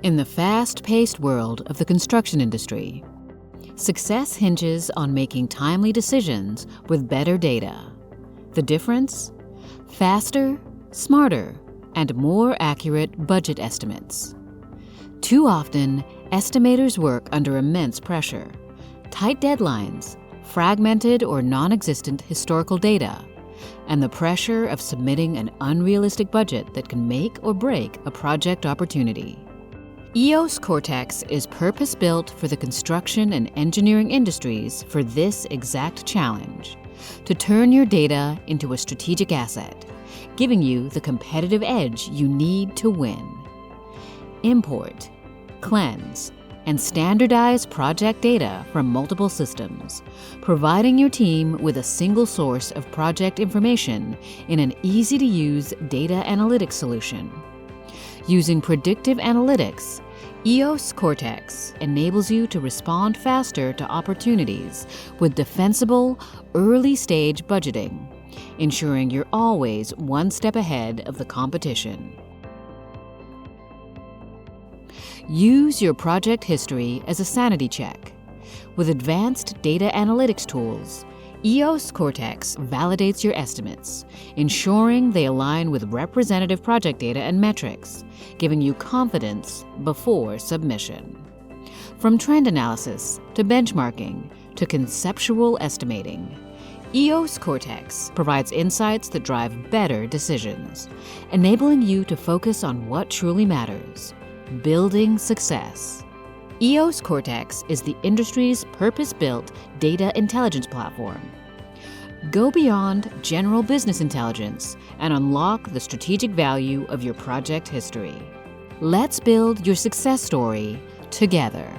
In the fast-paced world of the construction industry, success hinges on making timely decisions with better data. The difference? Faster, smarter, and more accurate budget estimates. Too often, estimators work under immense pressure, tight deadlines, fragmented or non-existent historical data, and the pressure of submitting an unrealistic budget that can make or break a project opportunity. Eos Cortex is purpose-built for the construction and engineering industries for this exact challenge, to turn your data into a strategic asset, giving you the competitive edge you need to win. Import, cleanse, and standardize project data from multiple systems, providing your team with a single source of project information in an easy-to-use data analytics solution. Using predictive analytics, Eos Cortex enables you to respond faster to opportunities with defensible, early-stage budgeting, ensuring you're always one step ahead of the competition. Use your project history as a sanity check. With advanced data analytics tools, Eos Cortex validates your estimates, ensuring they align with representative project data and metrics, giving you confidence before submission. From trend analysis to benchmarking to conceptual estimating, Eos Cortex provides insights that drive better decisions, enabling you to focus on what truly matters: building success. Eos Cortex is the industry's purpose-built data intelligence platform. Go beyond general business intelligence and unlock the strategic value of your project history. Let's build your success story together.